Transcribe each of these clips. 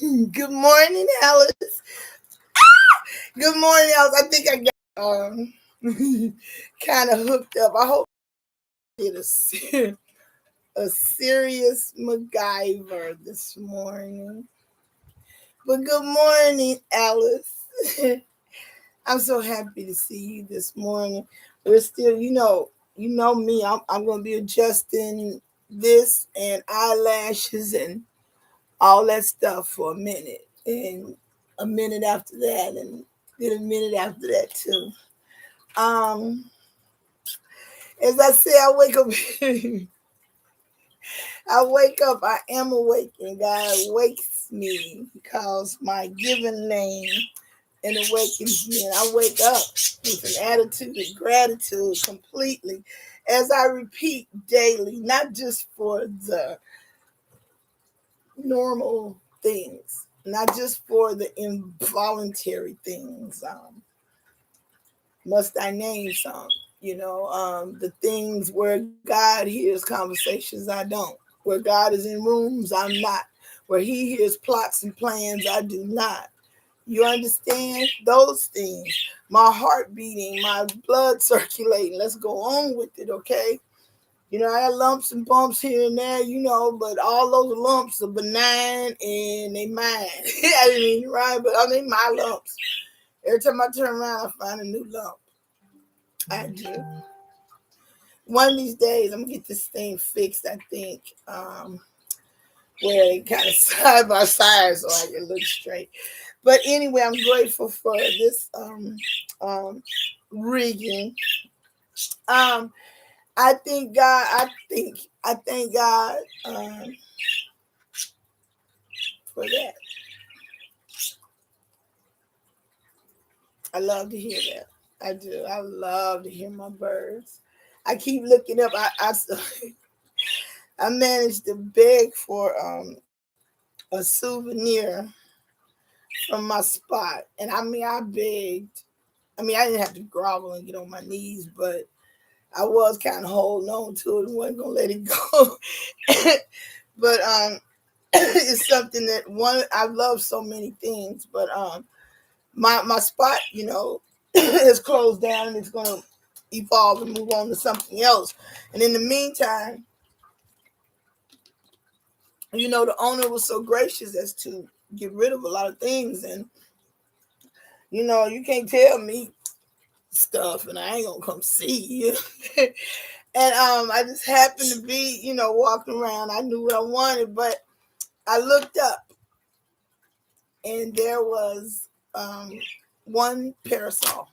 Good morning, Alice. Good morning, Alice. I think I got kind of hooked up. I hope I did a serious MacGyver this morning. But good morning, Alice. I'm so happy to see you this morning. We're still, you know me. I'm going to be adjusting this and eyelashes and all that stuff for a minute, and a minute after that, and then a minute after that too. Um, as I say, I wake up. I wake up. I am awake, and God wakes me. He calls my given name and awakens me, and I wake up with an attitude of gratitude completely, as I repeat daily, not just for the normal things, not just for the involuntary things. Must I name some? The things where God hears conversations I don't, where God is in rooms I'm not, where He hears plots and plans I do not. You understand those things? My heart beating, my blood circulating. Let's go on with it, okay? I had lumps and bumps here and there, but all those lumps are benign and they mine. I didn't mean right, but they my lumps. Every time I turn around, I find a new lump. I do. One of these days, I'm gonna get this thing fixed. I think, where they kind of side by side so I can look straight. But anyway, I'm grateful for this rigging. Um, I thank God. I thank God for that. I love to hear that. I do. I love to hear my birds. I keep looking up. I managed to beg for a souvenir from my spot, and I begged. I didn't have to grovel and get on my knees, but I was kind of holding on to it and wasn't gonna let it go. But it's something that one I love so many things, but my spot, is closed down and it's gonna evolve and move on to something else. And in the meantime, the owner was so gracious as to get rid of a lot of things, and you can't tell me stuff and I ain't gonna come see you. And I just happened to be, walking around. I knew what I wanted, but I looked up and there was one parasol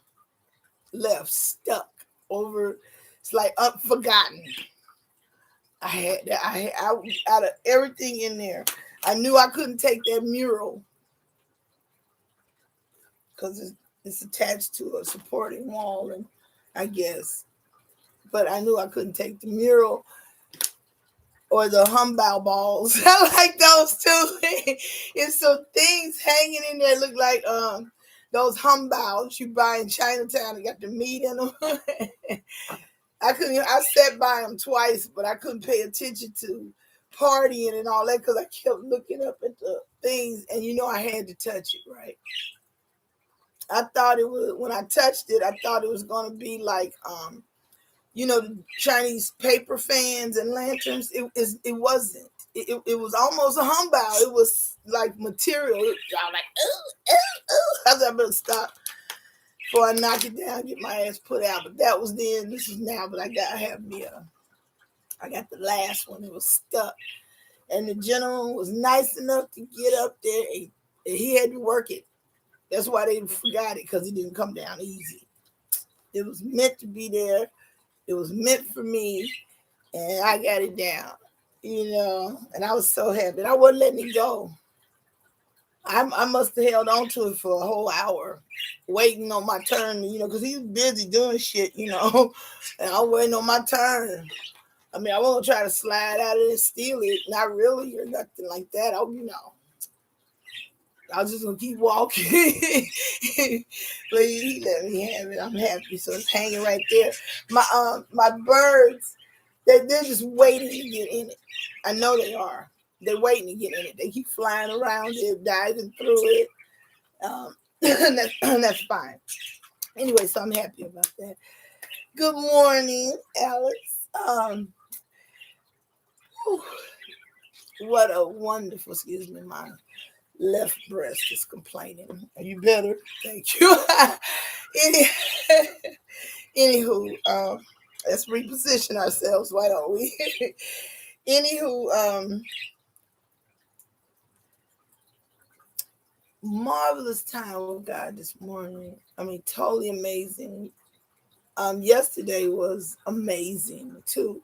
left stuck over. It's like forgotten. I out of everything in there, I knew I couldn't take that mural because it's attached to a supporting wall, and I guess, but I knew I couldn't take the mural or the humbow balls. I like those too. It's some things hanging in there look like those humbows you buy in Chinatown. They got the meat in them. I sat by them twice, but I couldn't pay attention to partying and all that because I kept looking up at the things, and I had to touch it, right? I thought it was, when I touched it, I thought it was gonna be like the Chinese paper fans and lanterns. It wasn't. It was almost a humbow. It was like material. I was like, ooh, ooh, ooh. I thought I better stop before I knock it down, get my ass put out. But that was then. This is now. But I got the last one. It was stuck, and the gentleman was nice enough to get up there. And he had to work it. That's why they forgot it, because it didn't come down easy. It was meant to be there. It was meant for me, and I got it down, and I was so happy. And I wasn't letting it go. I must have held on to it for a whole hour, waiting on my turn, because he was busy doing shit, and I was waiting on my turn. I won't try to slide out of it and steal it. Not really, or nothing like that. I was just gonna keep walking. But he let me have it. I'm happy. So it's hanging right there. My birds, they're just waiting to get in it. I know they are. They're waiting to get in it. They keep flying around it, diving through it. That's fine. Anyway, so I'm happy about that. Good morning, Alex. Whew, what a wonderful, excuse me, my left breast is complaining. Are you better? Thank you. Any, Anywho, let's reposition ourselves. Why don't we? Anywho, marvelous time with God this morning. I mean, totally amazing. Yesterday was amazing too.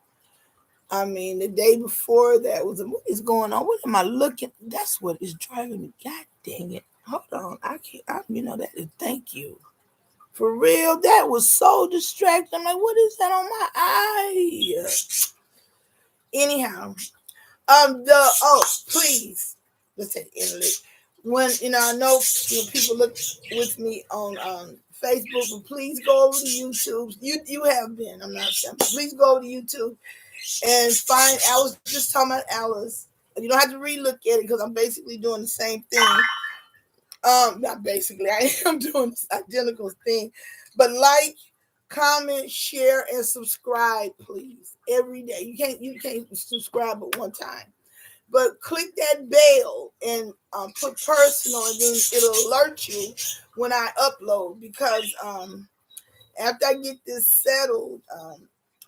I mean, the day before that was what is going on? What am I looking? That's what is driving me. God dang it! Hold on, I can't. That is. Thank you. For real, that was so distracting. I'm like, what is that on my eye? Anyhow, please, let's say internet. When I know people look with me on Facebook, but please go over to YouTube. You have been. I'm not saying. Please go over to YouTube and find Alice. Just talking about Alice. You don't have to re-look at it because I'm basically doing the same thing. Not basically, I am doing this identical thing. But like, comment, share, and subscribe, please. Every day. You can't subscribe at one time. But click that bell and put personal, and then it'll alert you when I upload. Because after I get this settled,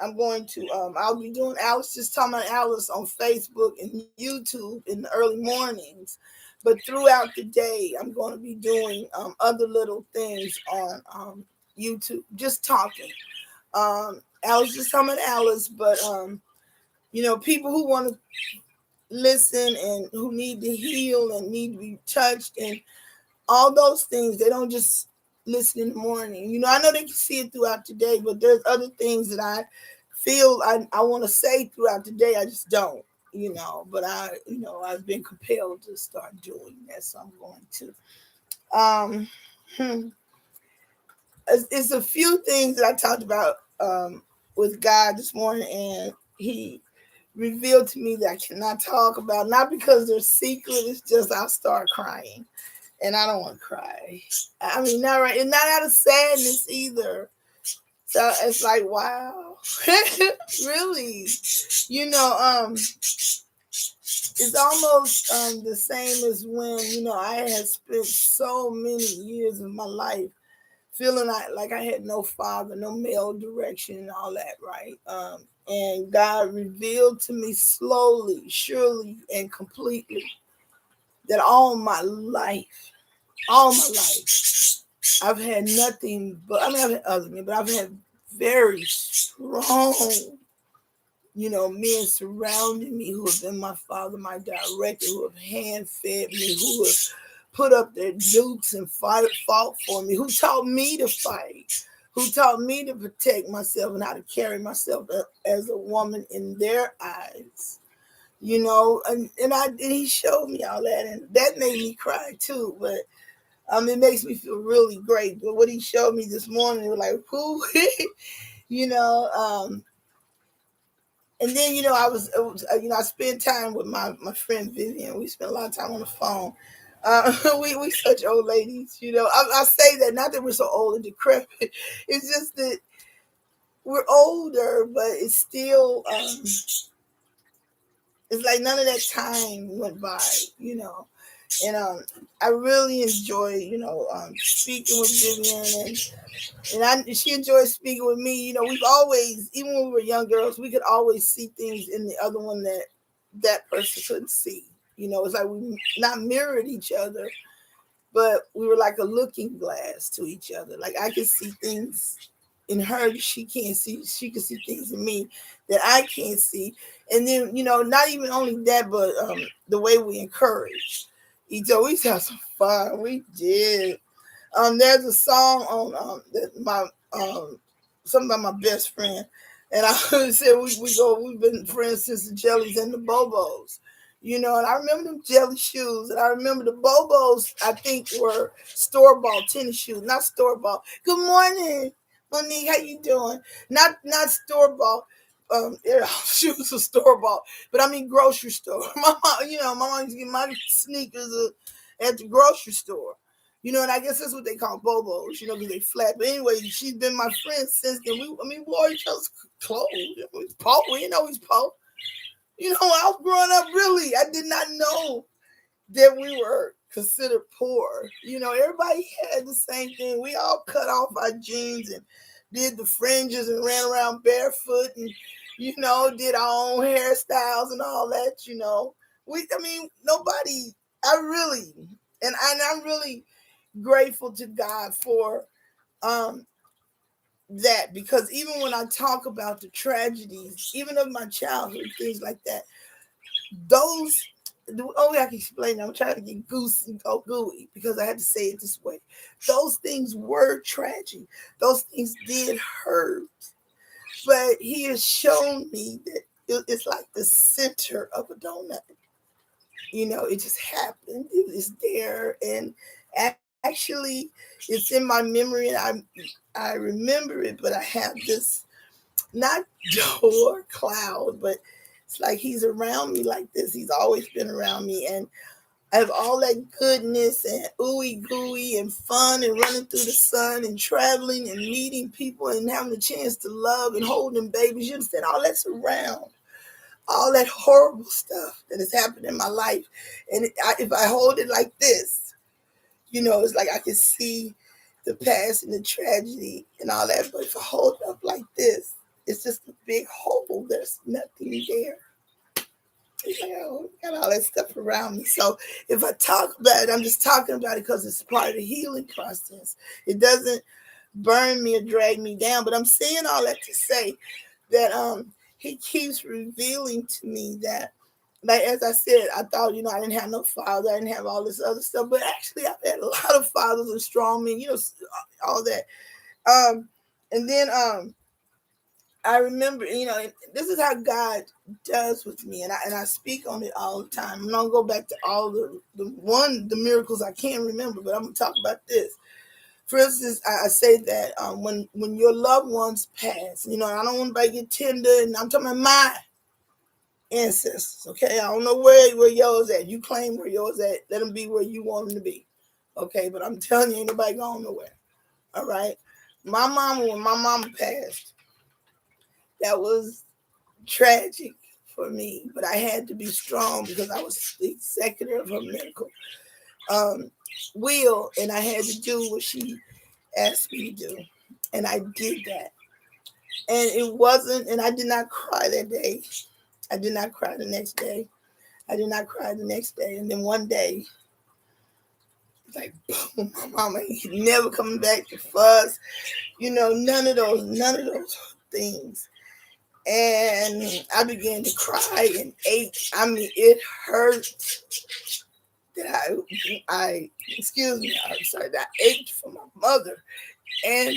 I'm going to I'll be doing Alice, just talking about Alice on Facebook and YouTube in the early mornings. But throughout the day, I'm going to be doing other little things on YouTube, just talking. Alice, just talking about Alice, but people who want to listen and who need to heal and need to be touched and all those things, they don't just listen in the morning. I know they can see it throughout the day, but there's other things that I feel I want to say throughout the day. I just don't, but I've been compelled to start doing that, so I'm going to. It's a few things that I talked about with God this morning, and he revealed to me that I cannot talk about, not because they're secret, it's just I'll start crying. And I don't want to cry. I mean, not right, and not out of sadness either. So it's like, wow, really, it's almost the same as when I had spent so many years of my life feeling like I had no father, no male direction, and all that, right? And God revealed to me slowly, surely, and completely that all my life, I've had nothing but, I've had other men, but I've had very strong, men surrounding me who have been my father, my director, who have hand-fed me, who have put up their dukes and fought for me, who taught me to fight, who taught me to protect myself and how to carry myself as a woman in their eyes. And he showed me all that, and that made me cry too, but it makes me feel really great. But what he showed me this morning, it was like, whoo, and then, I spent time with my friend Vivian. We spent a lot of time on the phone. We such old ladies, I say that not that we're so old and decrepit. It's just that we're older, but it's still, it's like none of that time went by, And I really enjoy, speaking with Vivian, and she enjoys speaking with me. We've always, even when we were young girls, we could always see things in the other one that person couldn't see. It's like we not mirrored each other, but we were like a looking glass to each other. Like I could see things in her she can't see. She can see things in me that I can't see. And then, not even only that, but the way we encourage each other. We used to have some fun. We did. There's a song on that something about my best friend, and I said we've been friends since the Jellies and the Bobos, and I remember them jelly shoes, and I remember the Bobos. I think were store-bought tennis shoes, not store-bought. Good morning, Monique. How you doing? Not store-bought. She was a store bought, but I mean grocery store. My mom, my mom used to get my sneakers at the grocery store. And I guess that's what they call bobos, because they flat. But anyway, she's been my friend since then. We wore each other's clothes. He's Poe. We know he's Poe. I was growing up really. I did not know that we were considered poor. Everybody had the same thing. We all cut off our jeans and did the fringes and ran around barefoot and, did our own hairstyles and all that, nobody, and I'm really grateful to God for that, because even when I talk about the tragedies, even of my childhood, things like that, those, I can explain. I'm trying to get gooey because I had to say it this way. Those things were tragic. Those things did hurt. But he has shown me that it's like the center of a donut. It just happened. It was there. And actually, it's in my memory. And I remember it, but I have this, not door cloud, but it's like he's around me like this. He's always been around me. And I have all that goodness and ooey gooey and fun and running through the sun and traveling and meeting people and having a chance to love and holding babies. You understand? All that's around. All that horrible stuff that has happened in my life. And if I hold it like this, it's like I can see the past and the tragedy and all that. But if I hold it up like this, it's just a big hole. There's nothing there. Got all that stuff around me. So if I talk about it, I'm just talking about it because it's part of the healing process. It doesn't burn me or drag me down. But I'm saying all that to say that he keeps revealing to me that, like, as I said, I thought, I didn't have no father. I didn't have all this other stuff. But actually, I've had a lot of fathers and strong men, all that. And then I remember, this is how God does with me, and I speak on it all the time. I'm not gonna go back to all the miracles I can't remember, but I'm gonna talk about this. For instance, I say that when your loved ones pass, I don't want anybody to get tender, and I'm talking about my ancestors. Okay, I don't know where yours at. You claim where yours at. Let them be where you want them to be. Okay, but I'm telling you, ain't nobody going nowhere. All right, when my mama passed, that was tragic for me, but I had to be strong because I was the executor of her medical will, and I had to do what she asked me to do, and I did that. And it wasn't, and I did not cry that day. I did not cry the next day. I did not cry the next day. And then one day, it's like, boom, my mama ain't never coming back to fuss. None of those things. And I began to cry and ache. I mean, it hurt that I excuse me, I'm sorry, that I ached for my mother. And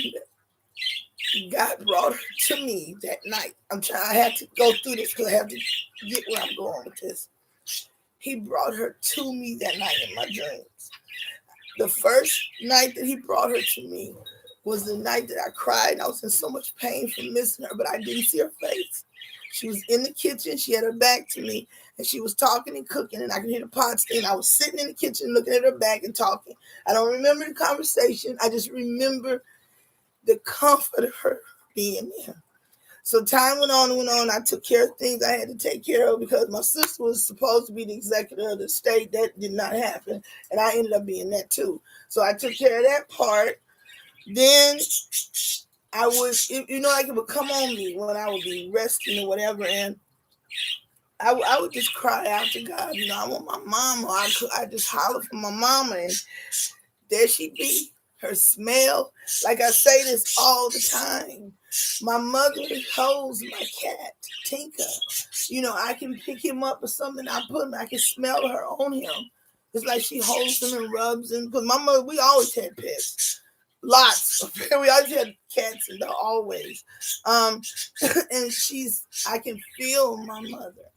God brought her to me that night. I had to go through this because I have to get where I'm going with this. He brought her to me that night in my dreams. The first night that he brought her to me was the night that I cried. I was in so much pain from missing her, but I didn't see her face. She was in the kitchen. She had her back to me, and she was talking and cooking, and I could hear the pot steam. I was sitting in the kitchen looking at her back and talking. I don't remember the conversation. I just remember the comfort of her being there. So time went on and went on. I took care of things I had to take care of because my sister was supposed to be the executor of the state. That did not happen, and I ended up being that too. So I took care of that part. Then I would, like it would come on me when I would be resting or whatever, and I would just cry out to God. I want my mama. I just holler for my mama, and there she be. Her smell, like I say this all the time. My mother holds my cat, Tinka. I can pick him up or something. I put him. I can smell her on him. It's like she holds him and rubs him. Because my mother, we always had pets. Lots of pets. We always had cats and always. And I can feel my mother,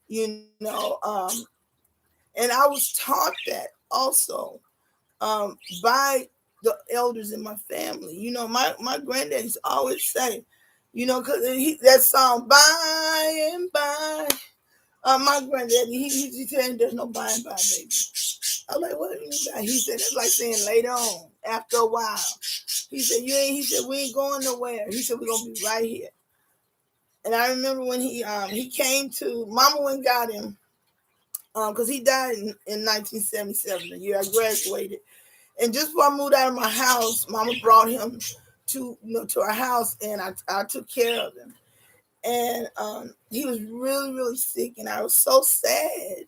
and I was taught that also by the elders in my family. My granddaddies always say, You know, because that song, By and By. My granddaddy, he said, there's no by and by, baby. I was like, what do you mean by? He said, it's like saying later on, after a while. He said, he said, we ain't going nowhere. He said, we're going to be right here. And I remember when he came to, Mama went and got him, because he died in 1977, the year I graduated. And just before I moved out of my house, Mama brought him to our house, and I took care of him. And he was really, really sick, and I was so sad.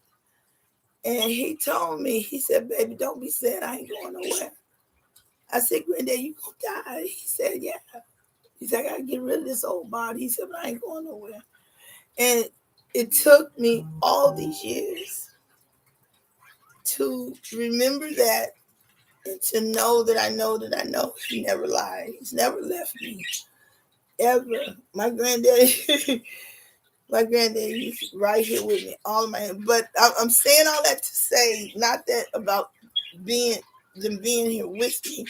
And he told me, he said, baby, don't be sad. I ain't going nowhere. I said, Granddad, you gonna die? He said, yeah. He said, I gotta get rid of this old body. He said, but I ain't going nowhere. And it took me all these years to remember that, and to know that I know he never lied. He's never left me, ever. My granddaddy, he's right here with me, all of my. But I'm saying all that to say, not that about being here with me,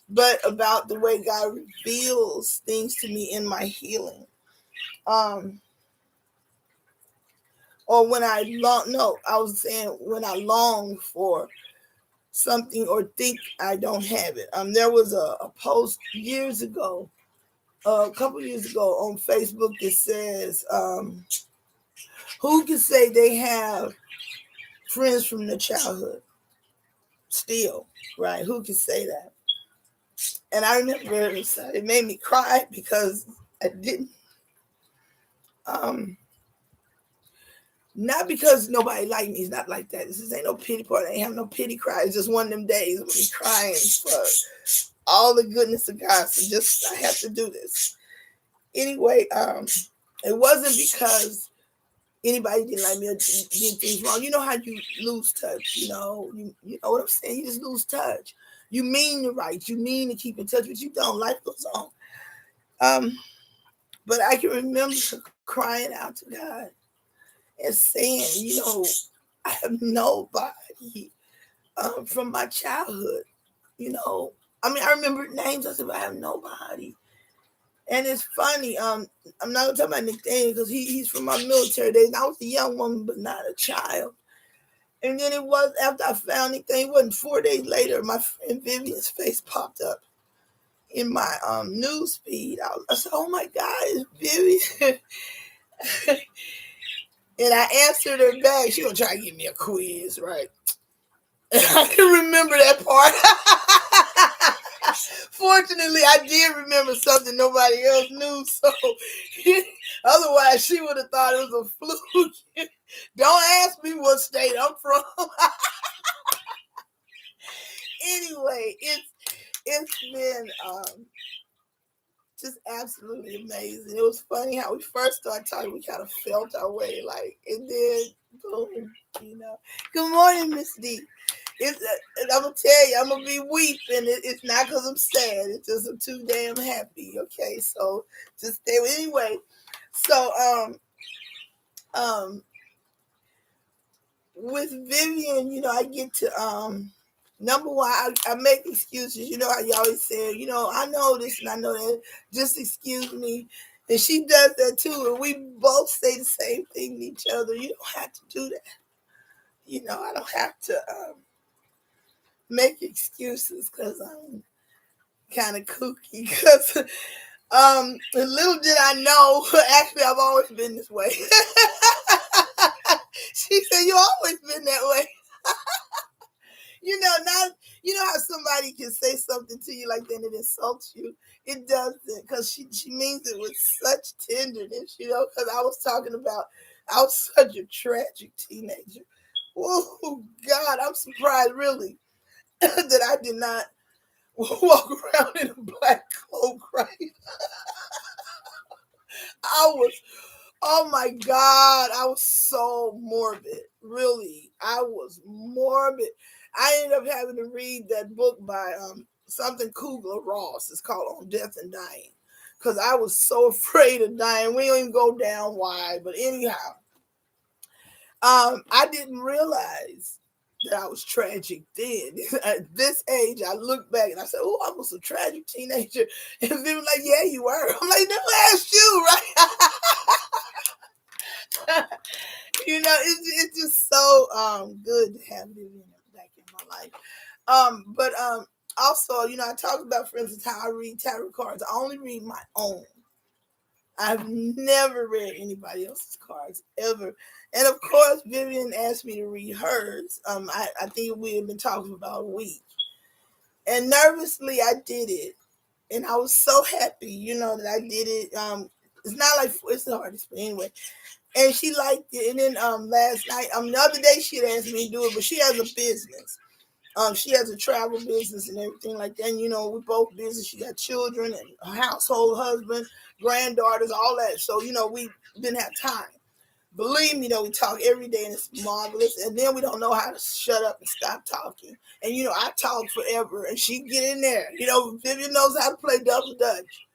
but about the way God reveals things to me in my healing. Or when I when I long for something or think I don't have it. There was a post years ago, a couple years ago on Facebook that says, who can say they have friends from their childhood still, right? Who can say that? And I remember it made me cry because I didn't. Not because nobody liked me. It's not like that. This ain't no pity party. I ain't have no pity cry. It's just one of them days I'm be crying for all the goodness of God. So just I have to do this. Anyway, it wasn't because anybody didn't like me or did things wrong. You know how you lose touch, you know what I'm saying? You just lose touch. You mean the right. You mean to keep in touch, but you don't. Life goes on. But I can remember crying out to God and saying, I have nobody from my childhood. I remember names. I said, but I have nobody. And it's funny. I'm not gonna talk about Nick Daniel because he's from my military days. I was a young woman, but not a child. And then it was after I found Nick Daniel, it wasn't 4 days later, my friend Vivian's face popped up in my news feed. I said, "Oh my God, it's Vivian!" And I answered her back. She gonna try to give me a quiz, right? I can remember that part. Fortunately, I did remember something nobody else knew. So, otherwise, she would have thought it was a fluke. Don't ask me what state I'm from. Anyway, it's been just absolutely amazing. It was funny how we first started talking. We kind of felt our way, and then boom, Good morning, Miss D. And I'm gonna tell you, I'm gonna be weeping. It's not because I'm sad. It's just I'm too damn happy. Okay, so just stay with anyway. So with Vivian, I get to number one, I make excuses. You know how you always say, I know this and I know that. Just excuse me. And she does that too. And we both say the same thing to each other. You don't have to do that. I don't have to make excuses because I'm kind of kooky. Because little did I know, actually, I've always been this way. She said, "You always been that way." How somebody can say something to you like that and it insults you. It doesn't, because she means it with such tenderness. Because I was such a tragic teenager. Oh God, I'm surprised really that I did not walk around in a black cloak, right? Oh my God, I was so morbid. Really, I was morbid. I ended up having to read that book by something Kubler-Ross. It's called On Death and Dying. Because I was so afraid of dying. We don't even go down why. But anyhow, I didn't realize that I was tragic then. At this age, I look back and I said, "Oh, I was a tragic teenager." And they were like, "Yeah, you were." I'm like, "Never asked you, right?" You know, it's just so good to have Vivian back in my life. But also, you know, I talked about, for instance, how I read tarot cards. I only read my own. I've never read anybody else's cards ever. And of course, Vivian asked me to read hers. I think we had been talking about a week. And nervously, I did it. And I was so happy, you know, that I did it. It's not like, it's the hardest, but anyway. And she liked it. And then last night, the other day, she had asked me to do it, but she has a business. She has a travel business and everything like that. And, you know, we both business. She got children and a household, husband, granddaughters, all that. So, you know, we didn't have time. Believe me, though, we talk every day and it's marvelous. And then we don't know how to shut up and stop talking. And, you know, I talk forever and she get in there. You know, Vivian knows how to play double dutch.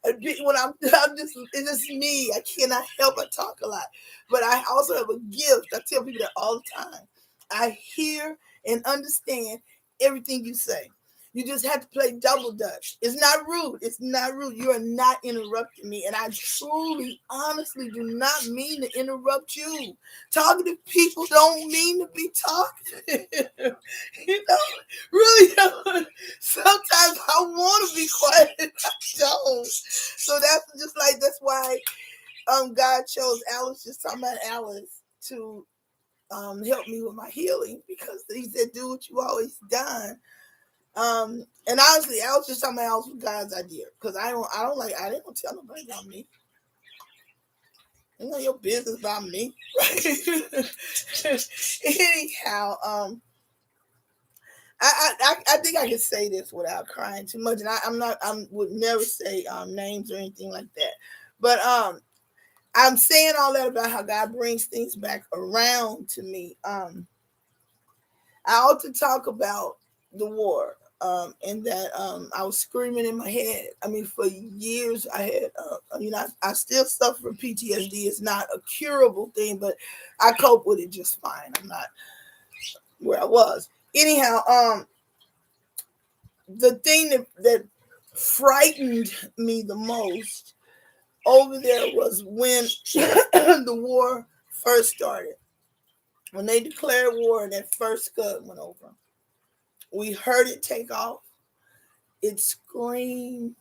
When I'm just, it's just me. I cannot help but talk a lot. But I also have a gift. I tell people that all the time. I hear and understand everything you say. You just have to play double dutch. It's not rude. It's not rude. You are not interrupting me. And I truly, honestly do not mean to interrupt you. Talkative people don't mean to be talkative. You know, really don't. Sometimes I want to be quiet. I don't. So that's why God chose Alice, just talking about Alice, to help me with my healing, because he said, do what you always done. And honestly, I was just something else with God's idea, because I didn't want to tell nobody about me. You know your business about me, right? Anyhow, I think I can say this without crying too much, and I would never say names or anything like that, but I'm saying all that about how God brings things back around to me. I ought to talk about the war. And that I was screaming in my head. I mean, for years I had, I still suffer from PTSD. It's not a curable thing, but I cope with it just fine. I'm not where I was. Anyhow, the thing that frightened me the most over there was when the war first started. When they declared war and that first Scud went over, we heard it take off. It screamed.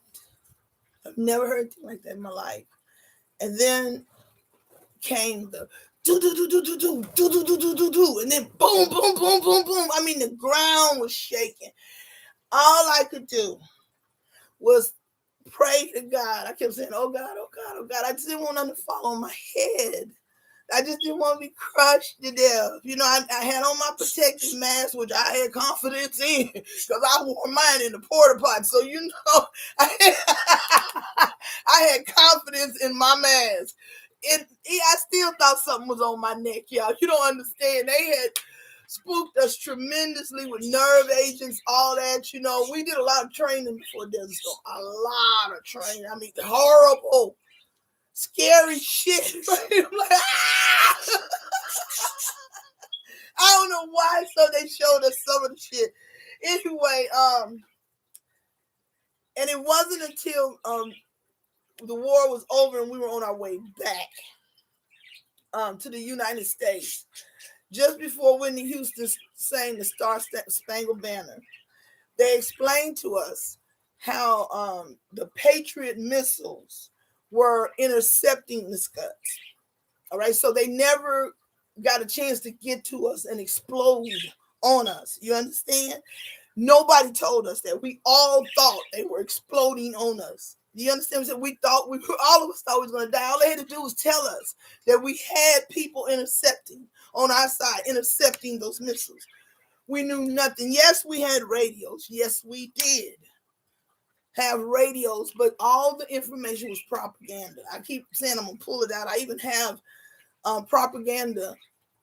I've never heard anything like that in my life. And then came the do do do do do do do do do do do do, and then boom boom boom boom boom. I mean, the ground was shaking. All I could do was pray to God. I kept saying, "Oh God, oh God, oh God." I just didn't want nothing to fall on my head. I just didn't want to be crushed to death. You know, I had on my protective mask, which I had confidence in, because I wore mine in the porta potty. So, you know, I had confidence in my mask. I still thought something was on my neck, y'all. You don't understand. They had spooked us tremendously with nerve agents, all that. You know, we did a lot of training before Desert Storm. A lot of training. I mean, horrible, scary shit. I'm like, ah! I don't know why. So they showed us some of the shit. Anyway, and it wasn't until the war was over and we were on our way back to the United States, just before Whitney Houston sang the Star Spangled Banner, they explained to us how the Patriot missiles were intercepting the Scuds. All right, so they never got a chance to get to us and explode on us. You understand? Nobody told us that. We all thought they were exploding on us. You understand? So we thought all of us thought we was going to die. All they had to do was tell us that we had people intercepting on our side, intercepting those missiles. We knew nothing. Yes, we had radios. Yes, we did have radios, but all the information was propaganda. I keep saying I'm going to pull it out. I even have propaganda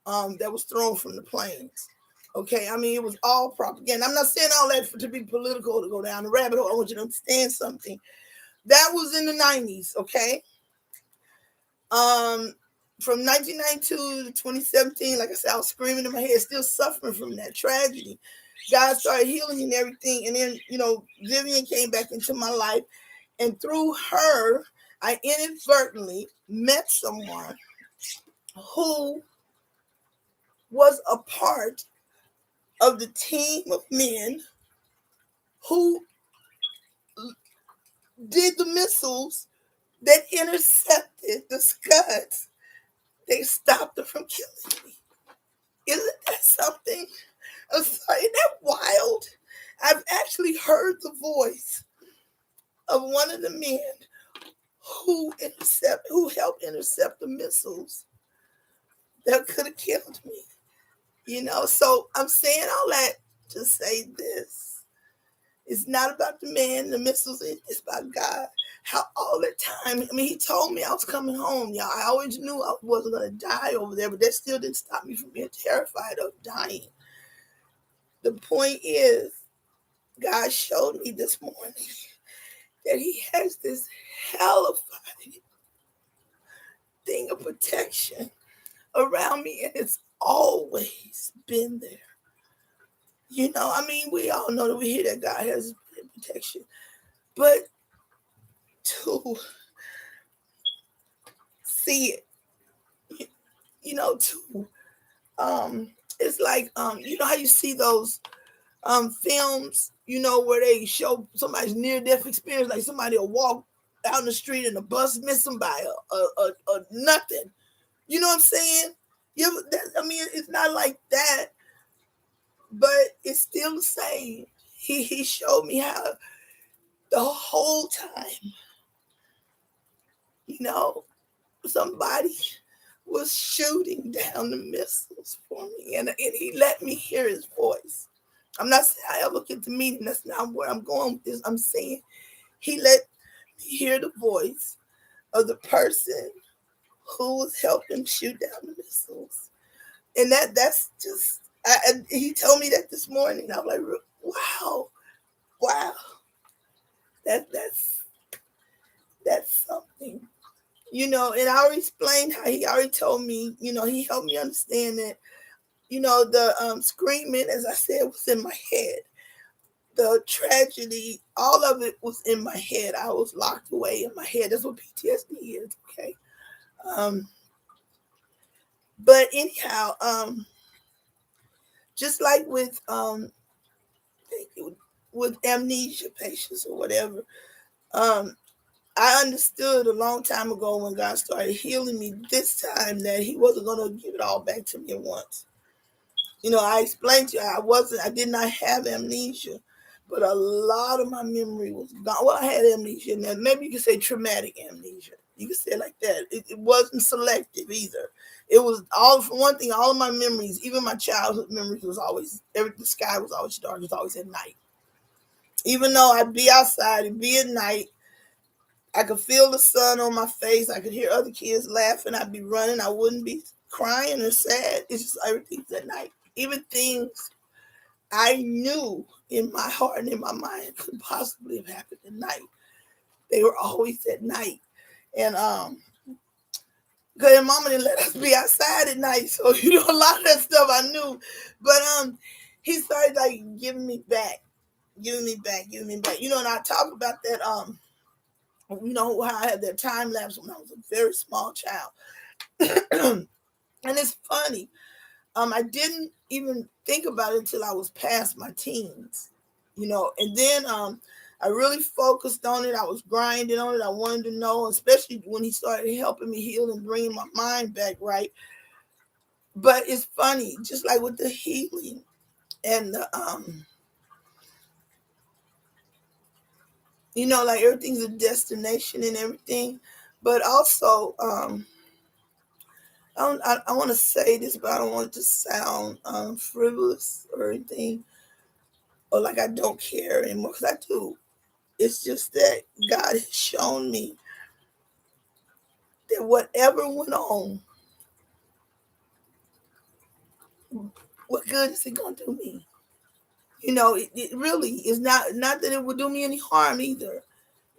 that was thrown from the planes. Okay, I mean, it was all propaganda. I'm not saying all that to be political, to go down the rabbit hole. I want you to understand something. That was in the 90s, okay? from 1992 to 2017, like I said, I was screaming in my head, still suffering from that tragedy. God started healing and everything. And then, Vivian came back into my life. And through her, I inadvertently met someone who was a part of the team of men who did the missiles that intercepted the Scuds. They stopped her from killing me. Isn't that something? I'm sorry, isn't that wild? I've actually heard the voice of one of the men who helped intercept the missiles that could have killed me. So I'm saying all that to say this. It's not about the man, the missiles, it's about God. How all the time, he told me I was coming home, y'all. I always knew I wasn't going to die over there, but that still didn't stop me from being terrified of dying. The point is, God showed me this morning that he has this hellified thing of protection around me, and it's always been there. We all know that we hear that God has protection, but to see it, it's like, how you see those films, where they show somebody's near-death experience, like somebody will walk down the street and a bus miss them by a nothing. You know what I'm saying? It's not like that, but it's still the same. He showed me how the whole time, somebody was shooting down the missiles for me, and he let me hear his voice. I'm not saying I ever get to meet him. That's not where I'm going with this. I'm saying he let me hear the voice of the person who was helping shoot down the missiles. And that's just, he told me that this morning. I'm like, wow. That's something. And I already explained how he already told me, he helped me understand that, the screaming, as I said, was in my head. The tragedy, all of it was in my head. I was locked away in my head. That's what PTSD is, okay? But anyhow, just like with amnesia patients or whatever, I understood a long time ago when God started healing me this time that he wasn't going to give it all back to me at once. I explained to you, I did not have amnesia, but a lot of my memory was gone. Well, I had amnesia, and maybe you could say traumatic amnesia. You could say it like that. It wasn't selective either. It was all, for one thing, all of my memories, even my childhood memories, was always, the sky was always dark. It was always at night. Even though I'd be outside, it'd be at night, I could feel the sun on my face. I could hear other kids laughing. I'd be running. I wouldn't be crying or sad. It's just everything's at night. Even things I knew in my heart and in my mind could possibly have happened at night. They were always at night. And because mama didn't let us be outside at night. So, a lot of that stuff I knew. But he started like giving me back. And I talk about that, how I had that time lapse when I was a very small child. And it's funny. I didn't even think about it until I was past my teens, and then I really focused on it. I was grinding on it. I wanted to know, especially when he started helping me heal and bringing my mind back right. But it's funny, just like with the healing and the, like everything's a destination and everything. But also, I want to say this, but I don't want it to sound frivolous or anything, or like I don't care anymore, because I do. It's just that God has shown me that whatever went on, what good is it going to do me? It really is not that it would do me any harm either.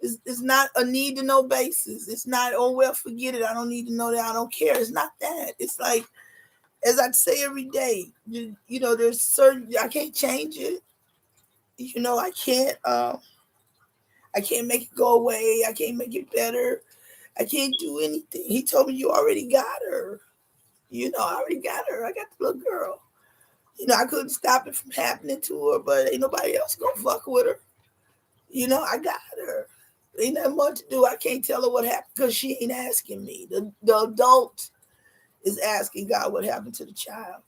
It's not a need to know basis. It's not, oh well, forget it, I don't need to know that, I don't care. It's not that. It's like, as I say every day, you know, there's certain, I can't change it. You know, I can't make it go away. I can't make it better. I can't do anything. He told me, you already got her. You know, I already got her. I got the little girl. You know, I couldn't stop it from happening to her, but ain't nobody else gonna fuck with her. You know, I got her. Ain't nothing much to do. I can't tell her what happened because she ain't asking me. The adult is asking God what happened to the child.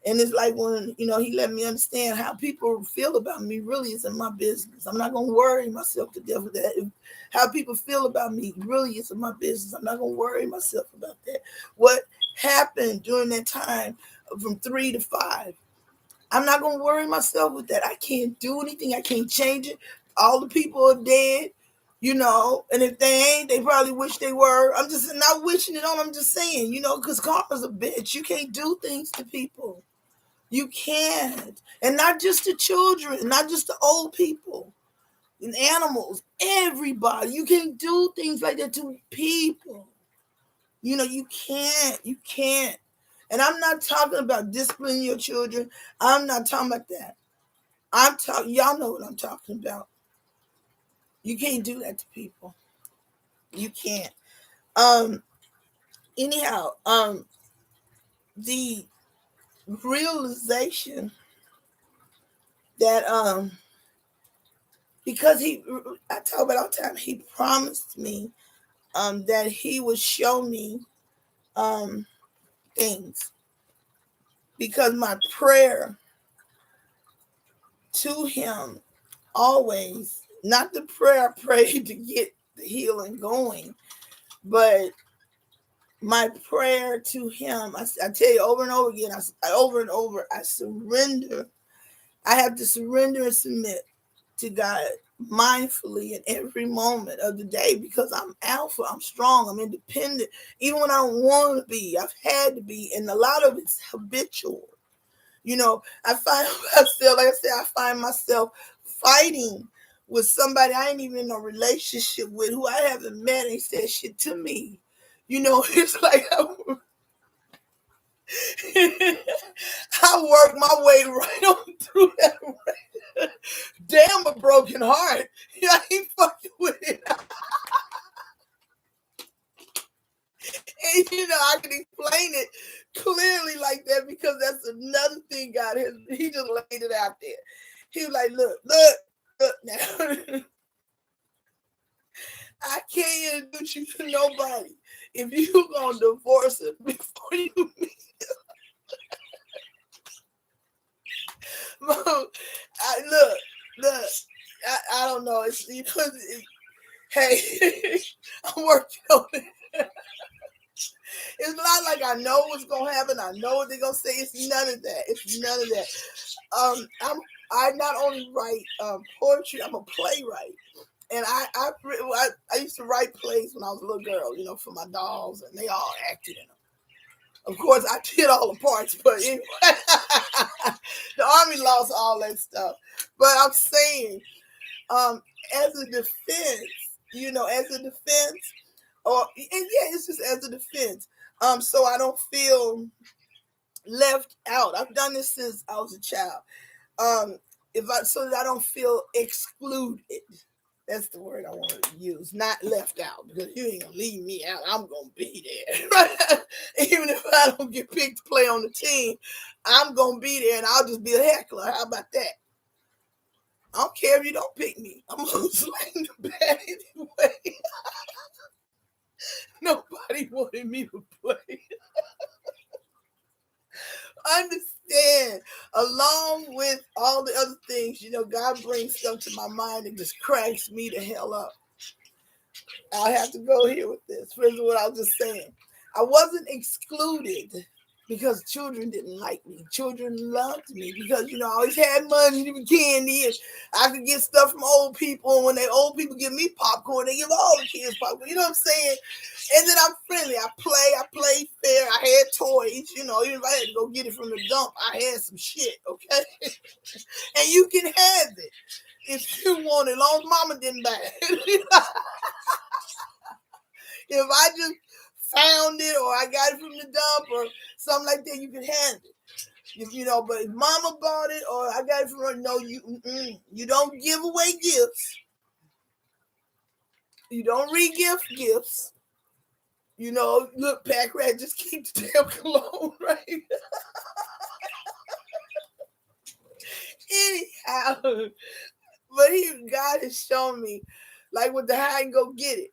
And it's like, when, you know, he let me understand how people feel about me really isn't my business. I'm not going to worry myself to death with that. How people feel about me really isn't my business. I'm not going to worry myself about that. What happened during that time from 3 to 5, I'm not going to worry myself with that. I can't do anything. I can't change it. All the people are dead, you know, and if they ain't, they probably wish they were. I'm just not wishing it on. I'm just saying, you know, because karma's a bitch. You can't do things to people. You can't. And not just the children, not just the old people and animals, everybody. You can't do things like that to people. You know, you can't. You can't. And I'm not talking about disciplining your children. I'm not talking about that. I'm talking, y'all know what I'm talking about. You can't do that to people. You can't. Anyhow, the realization that because I talk about all the time, he promised me that he would show me things, because my prayer to him always, not the prayer I prayed to get the healing going, but my prayer to him, I tell you over and over again, over and over, I surrender. I have to surrender and submit to God mindfully in every moment of the day, because I'm alpha, I'm strong, I'm independent. Even when I don't want to be, I've had to be, and a lot of it's habitual. You know, I find myself, like I said, I find myself fighting with somebody I ain't even in a relationship with, who I haven't met, and said shit to me. You know, it's like I work my way right on through that. Damn, a broken heart. I ain't fucking with it. And you know, I can explain it clearly like that, because that's another thing God has. He just laid it out there. He was like, look now. I can't introduce you to nobody if you gonna divorce him before you meet. Look, I don't know. It's, you know, hey, I'm working on it. It's not like I know what's gonna happen. I know what they're gonna say. It's none of that. It's none of that. I not only write poetry. I'm a playwright, and I used to write plays when I was a little girl. You know, for my dolls, and they all acted in them. Of course, I did all the parts, but anyway, the Army lost all that stuff. But I'm saying, as a defense, you know, as a defense, and yeah, it's just as a defense. So I don't feel left out. I've done this since I was a child. So that I don't feel excluded. That's the word I want to use, not left out, because you ain't gonna leave me out. I'm gonna be there. Right? Even if I don't get picked to play on the team, I'm gonna be there, and I'll just be a heckler. How about that? I don't care if you don't pick me. I'm gonna slang the bat anyway. Nobody wanted me to play. Understand, along with all the other things, you know, God brings stuff to my mind that just cracks me the hell up. I'll have to go here with this. First of what I was just saying, I wasn't excluded because children didn't like me. Children loved me because, you know, I always had money, even candy, and I could get stuff from old people. And when they old people give me popcorn, they give all the kids popcorn. You know what I'm saying? And then I'm friendly. I play fair. I had toys, you know, even if I had to go get it from the dump, I had some shit, okay? And you can have it. if you want it, as long as mama didn't buy it. If I just found it or I got it from the dump or something like that, you can have it. But if mama bought it or I got it from her, no, you don't give away gifts. You don't re-gift gifts. Look, Pack Rat, just keep the damn cologne, right? Anyhow, but God has shown me, like with the hide and go get it.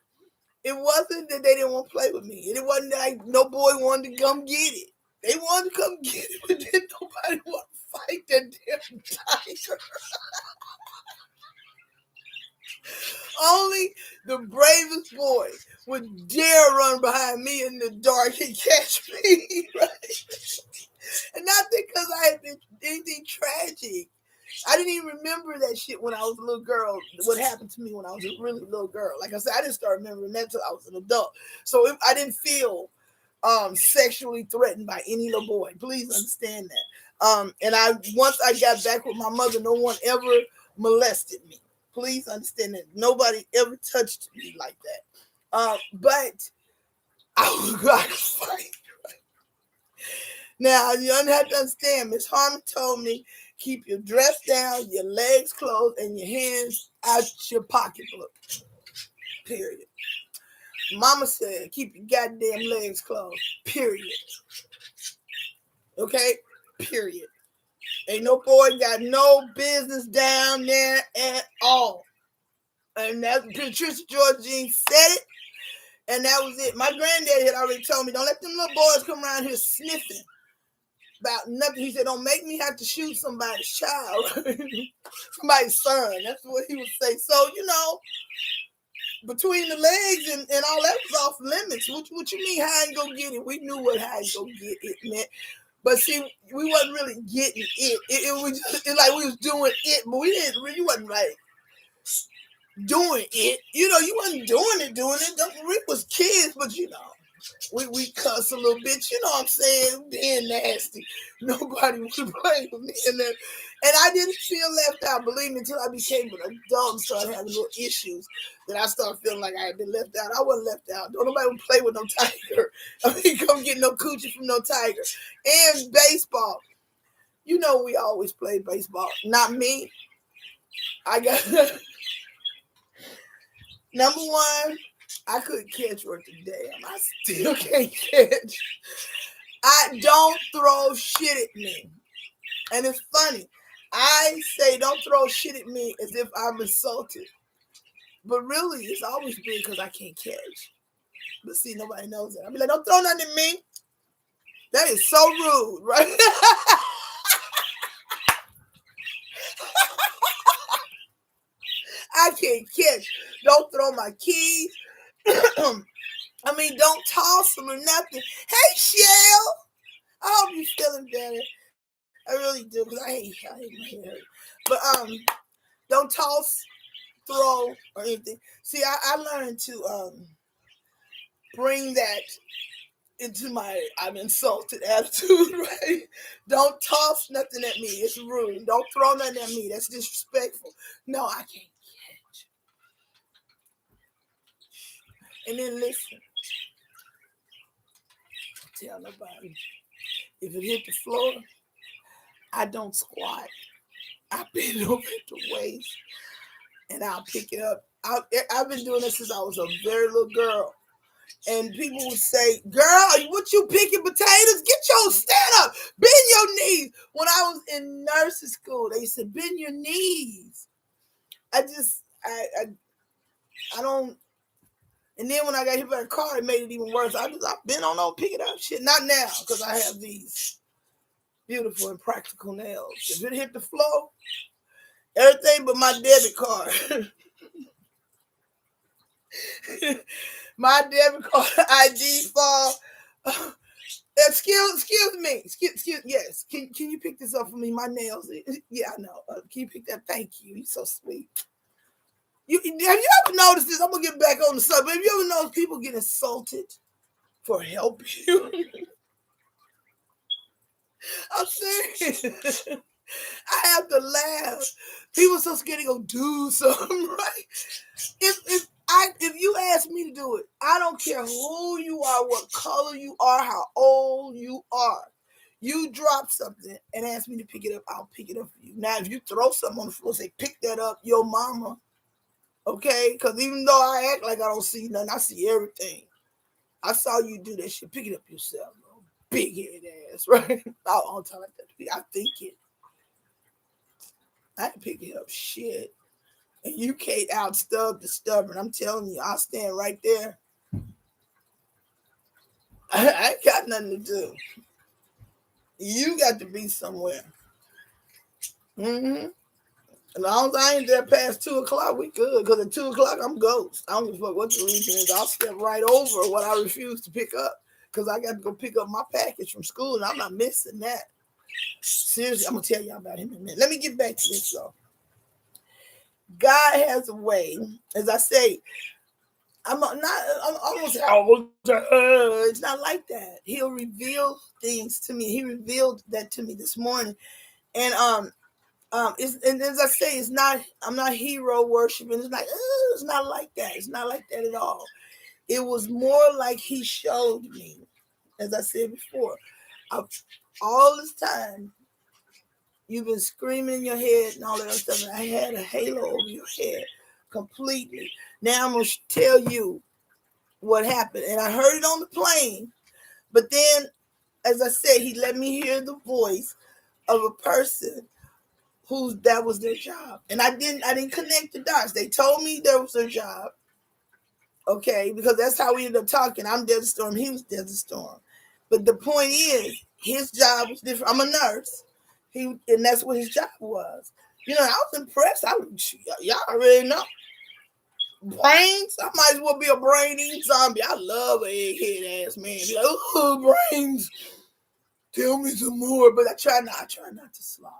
It wasn't that they didn't want to play with me. It wasn't like no boy wanted to come get it. They wanted to come get it, but then nobody wanted to fight that damn tiger. Only the bravest boy would dare run behind me in the dark and catch me, right? And not because I had been anything tragic. I didn't even remember that shit when I was a little girl. What happened to me when I was a really little girl. Like I said, I didn't start remembering that until I was an adult. So I didn't feel sexually threatened by any little boy. Please understand that. And once I got back with my mother, no one ever molested me. Please understand that. Nobody ever touched me like that. But I was going to fight. Now, you have to understand, Miss Harmon told me, keep your dress down, your legs closed, and your hands out your pocketbook. Period. Mama said, keep your goddamn legs closed. Period. Okay? Period. Ain't no boy got no business down there at all. And that's Patricia Georgine said it, and that was it. My granddaddy had already told me, don't let them little boys come around here sniffing about nothing. He said, don't make me have to shoot somebody's child. Somebody's son. That's what he would say. So, between the legs and all that was off limits. What you mean hide and go get it? We knew what hide and go get it meant. But see, we wasn't really getting it. It was just, like we was doing it, but we didn't really, wasn't like doing it. You wasn't doing it. We was kids, but we cuss a little bit, you know what I'm saying, being nasty. Nobody would play with me in there. And I didn't feel left out, believe me, until I became an adult and started having little issues that I started feeling like I had been left out. I wasn't left out. Don't nobody would play with no tiger. Come get no coochie from no tiger. And baseball. We always played baseball. Not me. I got number one, I couldn't catch worth a damn. I still can't catch. I don't throw shit at me. And it's funny. I say don't throw shit at me as if I'm insulted. But really, it's always been because I can't catch. But see, nobody knows that. I be like, don't throw nothing at me. That is so rude, right? I can't catch. Don't throw my keys. Don't toss them or nothing. Hey, Shell. I hope you're feeling better. I really do, because I hate my hair. But don't toss, throw, or anything. See, I learned to bring that into my I'm insulted attitude, right? Don't toss nothing at me. It's rude. Don't throw nothing at me. That's disrespectful. No, I can't catch. And then listen. Don't tell nobody. If it hit the floor, I don't squat. I bend over at the waist and I'll pick it up. I've been doing this since I was a very little girl. And people would say, girl, what you picking potatoes? Get your stand up. Bend your knees. When I was in nursing school, they said, bend your knees. I don't. And then when I got hit by a car, it made it even worse. I been on no pick it up shit. Not now, because I have these beautiful and practical nails. If it hit the floor, everything but my debit card. My debit card ID fall. Excuse me. Yes. Can you pick this up for me? My nails. Yeah, I know. Can you pick that? Thank you. You're so sweet. Have you ever noticed this? I'm gonna get back on the subject. Have you ever noticed people get insulted for helping you? I'm serious. I have to laugh. People are so scared to go do something, right? If you ask me to do it, I don't care who you are, what color you are, how old you are. You drop something and ask me to pick it up, I'll pick it up for you. Now, if you throw something on the floor, say, pick that up, your mama. Okay? Because even though I act like I don't see nothing, I see everything. I saw you do that shit. Pick it up yourself, bro. Big head ass, right? I don't talk like that. I think it. I ain't picking up shit. And you can't outstub the stubborn. I'm telling you, I'll stand right there. I ain't got nothing to do. You got to be somewhere. Mm-hmm. As long as I ain't there past 2 o'clock, we good. Because at 2 o'clock, I'm ghost. I don't give a fuck what the reason is. I'll step right over what I refuse to pick up. Because I got to go pick up my package from school, and I'm not missing that. Seriously, I'm going to tell y'all about him in a minute. Let me get back to this, though. God has a way, as I say, I'm almost it's not like that. He'll reveal things to me. He revealed that to me this morning. And and as I say, it's not, I'm not hero worshiping. It's like, it's not like that. It's not like that at all. It was more like he showed me, as I said before, all this time you've been screaming in your head and all that other stuff. And I had a halo over your head completely. Now I'm going to tell you what happened. And I heard it on the plane. But then, as I said, he let me hear the voice of a person that was their job. And I didn't connect the dots. They told me that was their job. Okay, because that's how we ended up talking. I'm Desert Storm, he was Desert Storm. But the point is, his job was different. I'm a nurse. And that's what his job was. You know, I was impressed. Y'all already know. Brains, I might as well be a brain eating zombie. I love an egghead ass man. Be like, oh, brains. Tell me some more. But I try not to slaughter.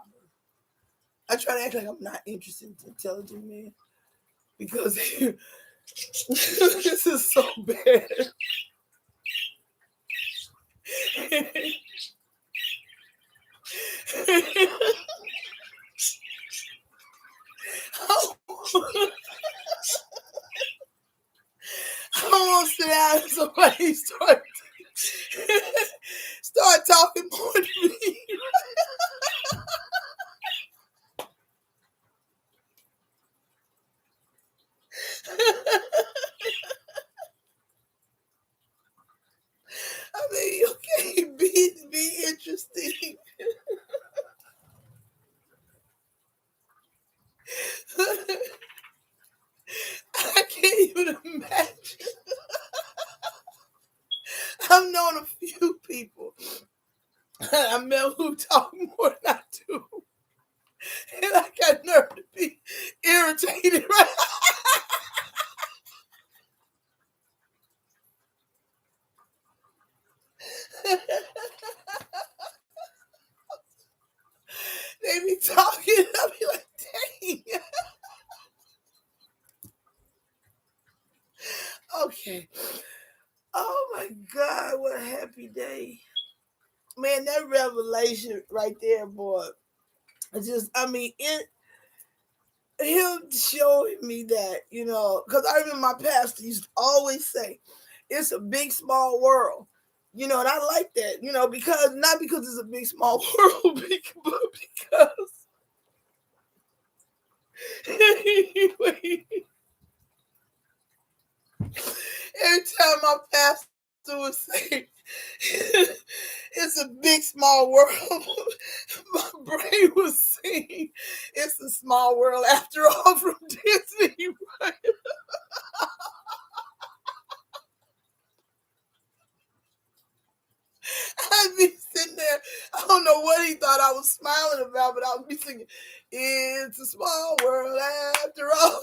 I try to act like I'm not interested in intelligent men. Because this is so bad. I want to sit down and somebody start talking more to me. I mean, okay, be interesting. I can't even imagine. I've known a few people I met who talk more than I do. And I got nerve to be irritated, right? They be talking, I'll be like, dang. Okay. Oh my God, what a happy day. Man, that revelation right there, boy. Him showing me that, because I remember my pastor used to always say, it's a big, small world. And I like that, because not because it's a big, small world, but because every time my pastor would say, it's a big, small world, my brain was saying, it's a small world after all from Disney, right? I'd be sitting there. I don't know what he thought I was smiling about, but I would be singing, it's a small world after all.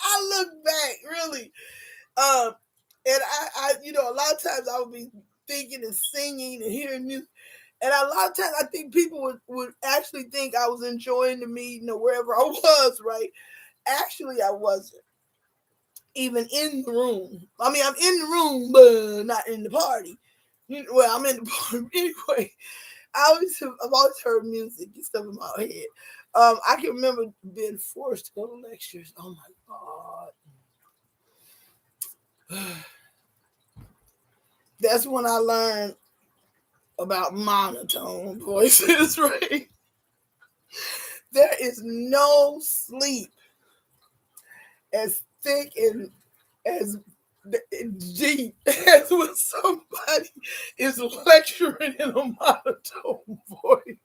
I look back, really. And I, a lot of times I would be thinking and singing and hearing music. And a lot of times I think people would actually think I was enjoying the meeting or wherever I was, right? Actually, I wasn't even in the room. I mean, I'm in the room, but not in the party. Well, I'm in the bar anyway. I've always heard music and stuff in my head. I can remember being forced to go to lectures. Oh my God. That's when I learned about monotone voices, right? There is no sleep as thick and as deep as when somebody is lecturing in a monotone voice.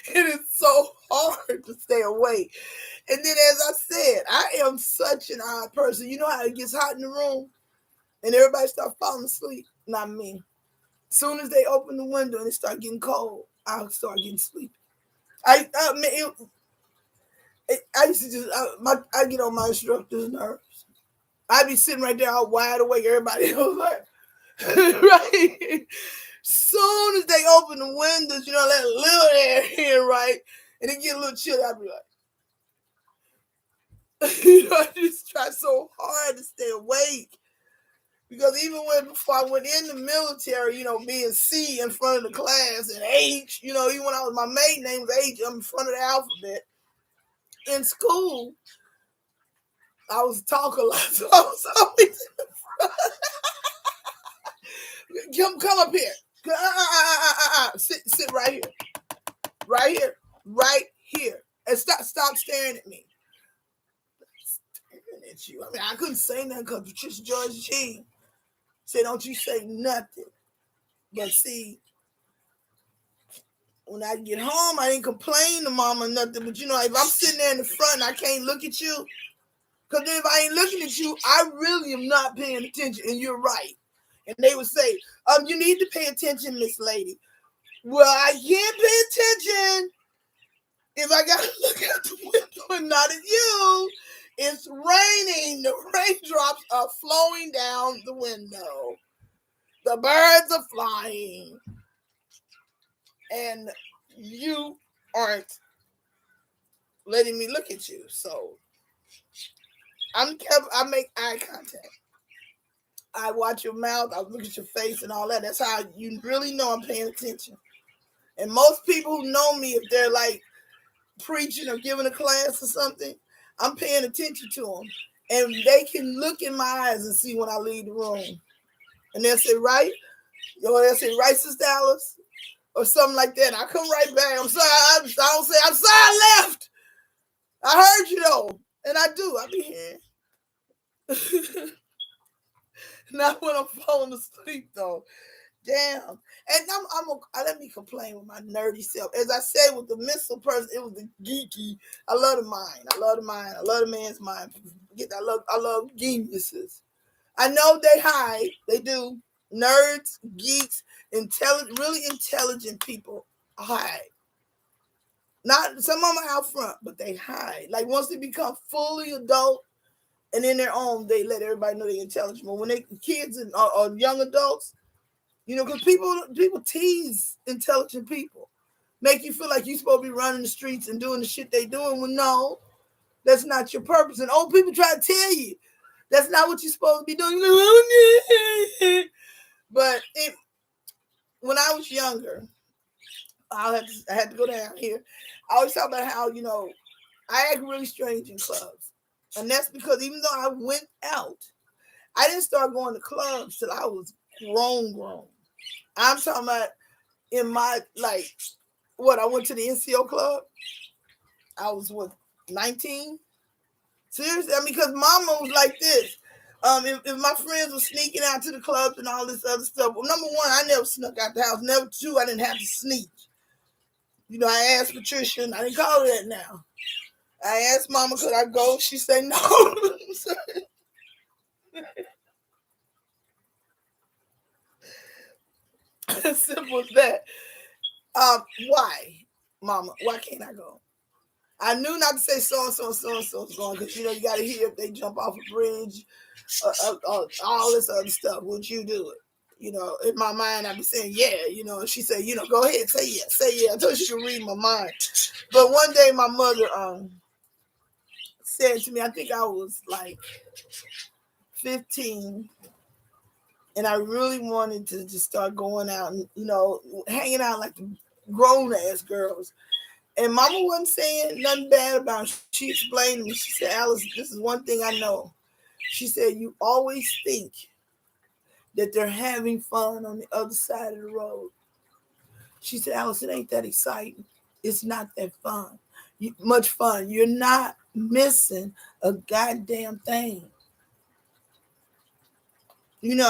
It is so hard to stay awake. And then, as I said, I am such an odd person. You know how it gets hot in the room and everybody starts falling asleep? Not me. As soon as they open the window and it start getting cold, I'll start getting sleepy. I used to just I get on my instructor's nerves. I'd be sitting right there all wide awake. Everybody else like, right. Soon as they open the windows, let a little air in, right, and it get a little chilly, I'd be like, I just try so hard to stay awake. Because even before I went in the military, being C in front of the class and H, even when my maiden name was H, I'm in front of the alphabet. In school, I was talking a lot, so I was always come up here. Sit right here. Right here. Right here. And stop staring at me. Staring at you. I mean, I couldn't say nothing because Patricia George G said, don't you say nothing. But see, when I get home, I didn't complain to mom or nothing. But if I'm sitting there in the front and I can't look at you, because then if I ain't looking at you, I really am not paying attention. And you're right. And they would say, you need to pay attention, Miss Lady. Well, I can't pay attention if I got to look out the window and not at you. It's raining. The raindrops are flowing down the window. The birds are flying. And you aren't letting me look at you. So I make eye contact. I watch your mouth. I look at your face and all that. That's how you really know I'm paying attention. And most people who know me, if they're like preaching or giving a class or something, I'm paying attention to them. And they can look in my eyes and see when I leave the room. And they'll say, right? Or they'll say, right, Sister Alice? Or something like that. And I come right back. I'm sorry. I don't say, I'm sorry I left. I heard you though. And I do. I be here. Not when I'm falling asleep though. Damn. And let me complain with my nerdy self. As I said with the missile person, it was the geeky. I love the mind. I love the mind. I love the man's mind. I love geniuses. I know they hide. They do. Nerds, geeks, really intelligent people hide. Not some of them are out front, but they hide. Like once they become fully adult and in their own, they let everybody know they're intelligent. But when they kids or young adults, because people tease intelligent people, make you feel like you're supposed to be running the streets and doing the shit they doing. Well, no, that's not your purpose. And old people try to tell you that's not what you're supposed to be doing. But when I was younger, I had to go down here. I always talk about how I act really strange in clubs, and that's because even though I went out, I didn't start going to clubs till I was grown. I'm talking about in my, I went to the NCO club. I was 19? Seriously? I mean, because mama was like this. If my friends were sneaking out to the clubs and all this other stuff, well, number one, I never snuck out the house. Number two, I didn't have to sneak. I asked Patricia, and I didn't call her that now. I asked mama, could I go? She said no. As simple as that. Why, mama? Why can't I go? I knew not to say so-and-so is going because, you got to hear if they jump off a bridge, all this other stuff. Would you do it? In my mind, I'd be saying, yeah, and she said, go ahead, say yeah. I told her she could read my mind. But one day my mother said to me, I think I was like 15, And I really wanted to just start going out and, hanging out like the grown ass girls. And Mama wasn't saying nothing bad about it. She explained to me. She said, Alice, this is one thing I know. She said, you always think that they're having fun on the other side of the road. She said, Alice, it ain't that exciting. It's not that fun. Much fun. You're not missing a goddamn thing. And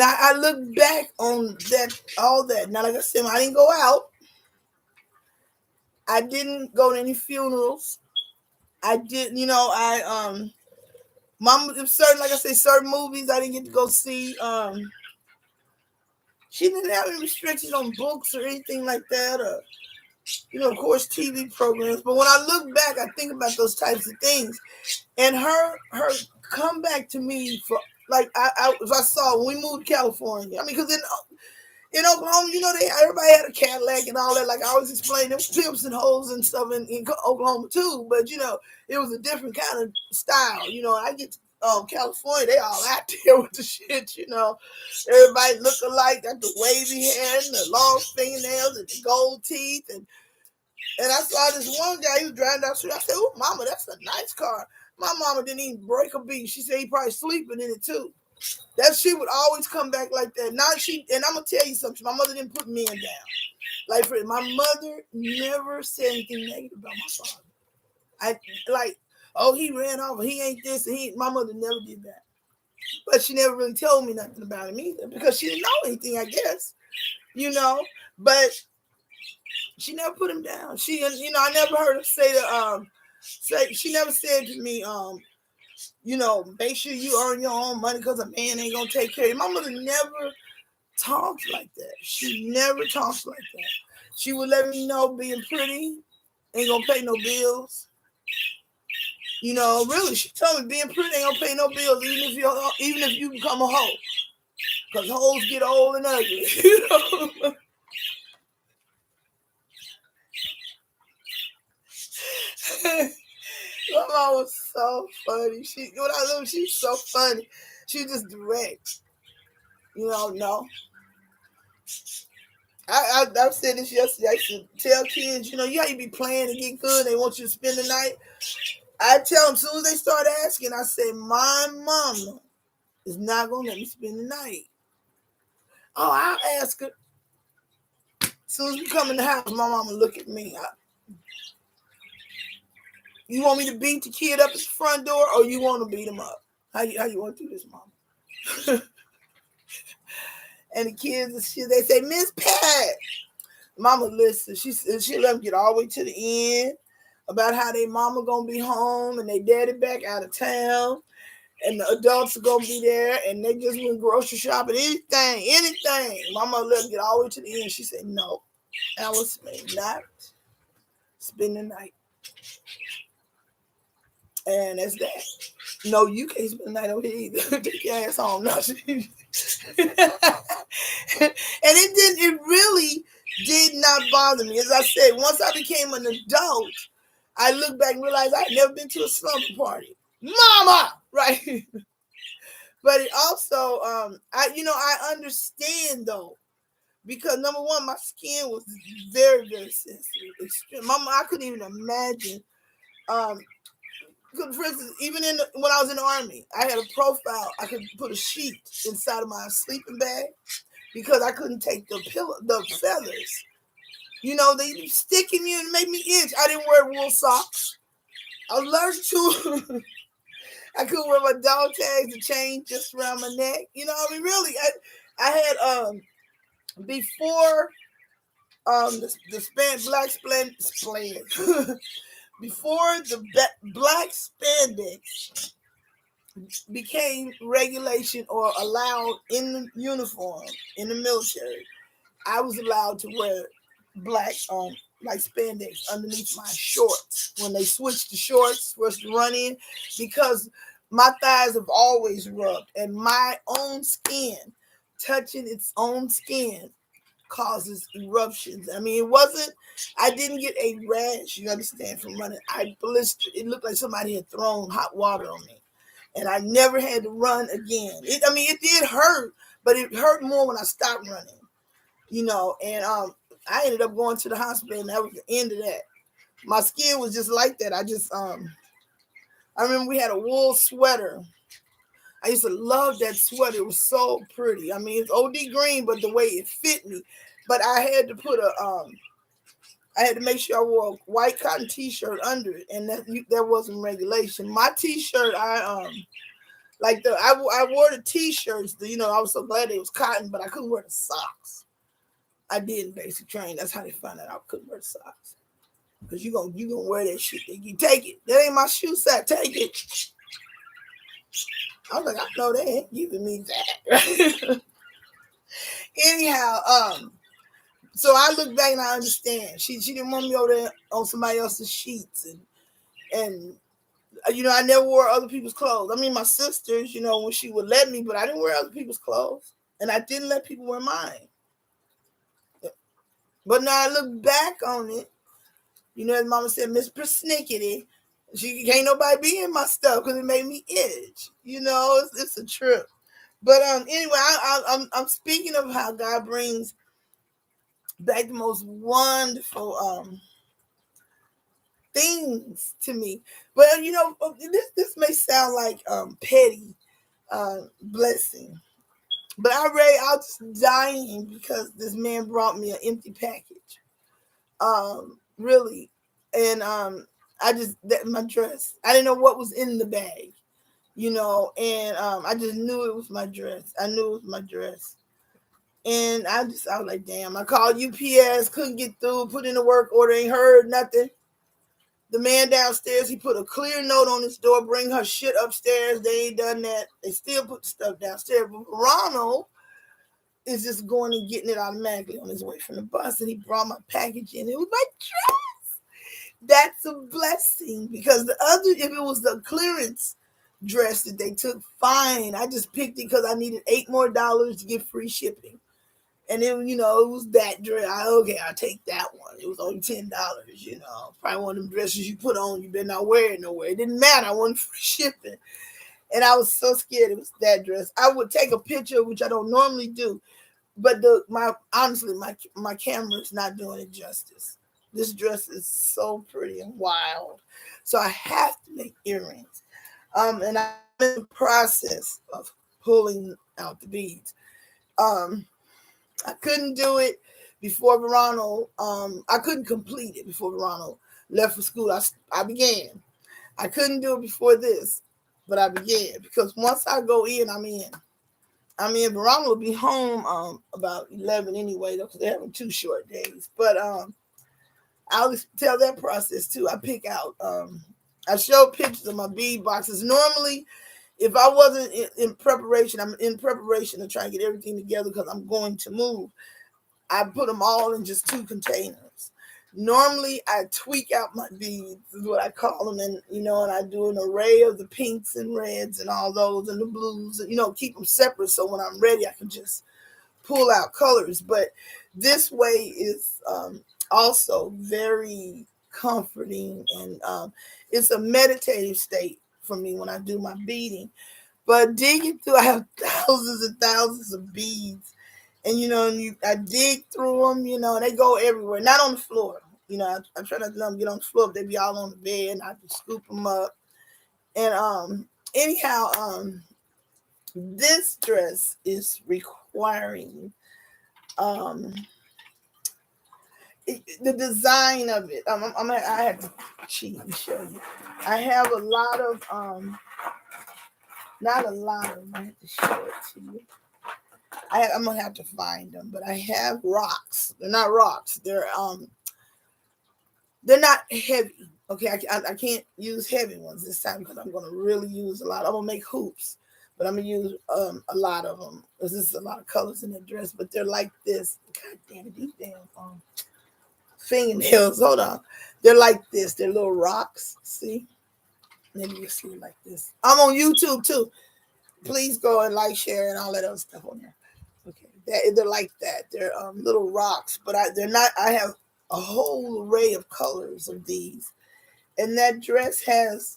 I look back on all that. Now, like I said, I didn't go out. I didn't go to any funerals. I didn't, Mama, certain, like I say, certain movies I didn't get to go see. She didn't have any restrictions on books or anything like that, or of course, TV programs. But when I look back, I think about those types of things, and her come back to me for like I saw when we moved to California. I mean, because in Oklahoma, everybody had a Cadillac and all that. Like I always explain, there was pimps and hoes and stuff in Oklahoma too. But it was a different kind of style. I get to California, they all out there with the shit. Everybody look alike, got the wavy hair and the long fingernails and the gold teeth. And I saw this one guy, he was driving down the street. I said, "Oh, mama, that's a nice car." My mama didn't even break a beat. She said he probably sleeping in it too. That she would always come back like that. Now and I'm gonna tell you something. My mother didn't put men down. Like my mother never said anything negative about my father. He ran off, he ain't this, and my mother never did that. But she never really told me nothing about him either because she didn't know anything, I guess. But she never put him down. I never heard her say she never said to me, make sure you earn your own money because a man ain't gonna take care of you. My mother never talked like that. She never talks like that. She would let me know being pretty ain't gonna pay no bills. Really, she told me being pretty ain't gonna pay no bills, even if you become a hoe, because hoes get old and ugly. My mom was so funny. She's so funny. She just direct. No. I've said this yesterday. I used to tell kids, how you be playing and get good. They want you to spend the night. I tell them as soon as they start asking, I say, my mama is not going to let me spend the night. Oh, I'll ask her. As soon as we come in the house, my mama look at me. You want me to beat the kid up at the front door or you want to beat him up? How you want to do this, mama? And the kids, they say, Miss Pat. Mama, listen. She let them get all the way to the end about how they mama going to be home and they daddy back out of town. And the adults are going to be there and they just went grocery shopping, anything. Mama let them get all the way to the end. She said, no, Alice may not spend the night. And that's that. No, you can't spend the night over here either. Take your ass home. No, and it really did not bother me. As I said, once I became an adult, I look back and realize I had never been to a slumber party. Mama! Right? But it also, I understand though, because number one, my skin was very, very sensitive. Mama, I couldn't even imagine. For instance, even when I was in the Army, I had a profile. I could put a sheet inside of my sleeping bag because I couldn't take the feathers. They be sticking you and make me itch. I didn't wear wool socks. I was allergic to. I couldn't wear my dog tags, the chain just around my neck. Really, I had before the black splendid. Before the black spandex became regulation or allowed in the uniform in the military, I was allowed to wear black like spandex underneath my shorts when they switched to shorts for us to run in, because my thighs have always rubbed and my own skin touching its own skin causes eruptions. I mean, I didn't get a rash, you understand, from running. I blistered. It looked like somebody had thrown hot water on me. And I never had to run again. It did hurt, but it hurt more when I stopped running, and I ended up going to the hospital, and that was the end of that. My skin was just like that. I remember we had a wool sweater. I used to love that sweater. It was so pretty. I mean, it's OD green, but the way it fit me. But I had to I had to make sure I wore a white cotton T-shirt under it, and that wasn't regulation. My T-shirt, I wore the T-shirts. I was so glad it was cotton, but I couldn't wear the socks. I did in basic training. That's how they found out I couldn't wear the socks. Because you gonna wear that shit. You take it. That ain't my shoe set. Take it. I was like, I know they ain't giving me that. Anyhow, so I look back and I understand. She didn't want me over there on somebody else's sheets, and I never wore other people's clothes. I mean, my sisters, when she would let me, but I didn't wear other people's clothes, and I didn't let people wear mine. But now I look back on it, as Mama said, Miss Persnickety, she can't nobody be in my stuff because it made me itch. It's a trip. But anyway, I'm speaking of how God brings back the most wonderful things to me. But this may sound like petty blessing, but I was just dying because this man brought me an empty package. Really, and my dress. I didn't know what was in the bag, and I just knew it was my dress. I knew it was my dress. And I was like, damn, I called UPS, couldn't get through, put in a work order, ain't heard nothing. The man downstairs, he put a clear note on his door, bring her shit upstairs. They ain't done that. They still put the stuff downstairs. But Ronald is just going and getting it automatically on his way from the bus. And he brought my package in. It was my dress. That's a blessing, because if it was the clearance dress that they took, fine. I just picked it because I needed $8 more to get free shipping. And then, it was that dress. I'll take that one. It was only $10, Probably one of them dresses you put on, you better not wear it nowhere. It didn't matter. I wanted free shipping. And I was so scared it was that dress. I would take a picture, which I don't normally do. But honestly, my camera is not doing it justice. This dress is so pretty and wild. So I have to make earrings. And I'm in the process of pulling out the beads. I couldn't do it before Verano. I couldn't complete it before Verano left for school. I began. I couldn't do it before this, but I began, because once I go in, I'm in. Verano will be home about 11 anyway, though, because they're having 2 short days. But I'll tell that process too. I pick out. I show pictures of my bead boxes. Normally, if I wasn't in preparation, I'm in preparation to try and get everything together because I'm going to move. I put them all in just 2 containers. Normally, I tweak out my beads, is what I call them, and and I do an array of the pinks and reds and all those and the blues, and keep them separate so when I'm ready, I can just pull out colors. But this way is also very comforting, and it's a meditative state for me when I do my beading. But digging through, I have thousands and thousands of beads, and I dig through them, and they go everywhere, not on the floor. I try not to let them get on the floor, but they be all on the bed, and I just scoop them up. And anyhow, this dress is requiring the design of it. I have to cheat and show you. I have a lot of not a lot of them. I have to show it to you. I'm gonna have to find them, but I have rocks. They're not rocks. They're not heavy. Okay, I can't use heavy ones this time because I'm gonna really use a lot. I'm gonna make hoops, but I'm gonna use a lot of them because this is a lot of colors in the dress. But they're like this. God damn it, these damn fingernails. Hold on. They're like this. They're little rocks. See? Maybe you see it like this. I'm on YouTube too. Please go and like, share, and all that other stuff on there. Okay, they're like that. They're little rocks, but they're not. I have a whole array of colors of these, and that dress has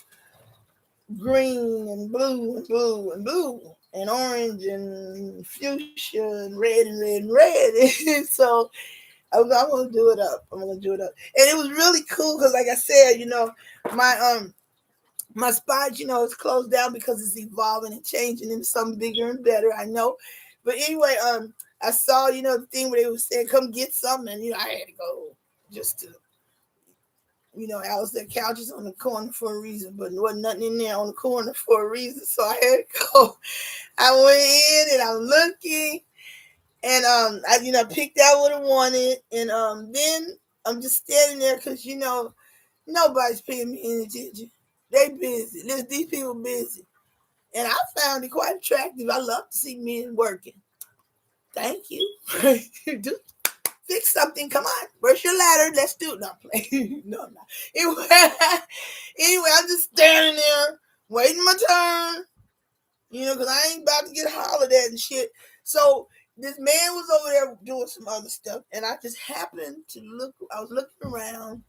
green and blue and blue and blue. and orange and fuchsia and red and red and red. And so I'm gonna do it up. I'm gonna do it up. And it was really cool because, like I said, my my spot, is closed down because it's evolving and changing into something bigger and better. I know. But anyway, I saw, the thing where they were saying, come get something, and I had to go just to, I was at couches on the corner for a reason, but there wasn't nothing in there on the corner for a reason. So I had to go. I went in and I'm looking, and I picked out what I wanted, and then I'm just standing there because nobody's paying me any attention. They busy. These people busy, and I found it quite attractive. I love to see men working. Thank you. Do fix something. Come on, where's your ladder? Let's do it. No, I'm playing. No, I'm not. Anyway, I'm just standing there waiting my turn. Because I ain't about to get hollered at and shit. So this man was over there doing some other stuff, and I just happened to look. I was looking around,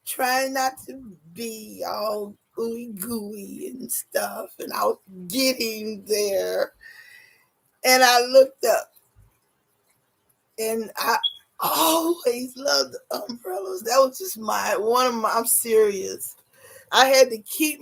trying not to be all ooey gooey and stuff, and I was getting there, and I looked up, and I always loved the umbrellas. That was just one of my. I'm serious. I had to keep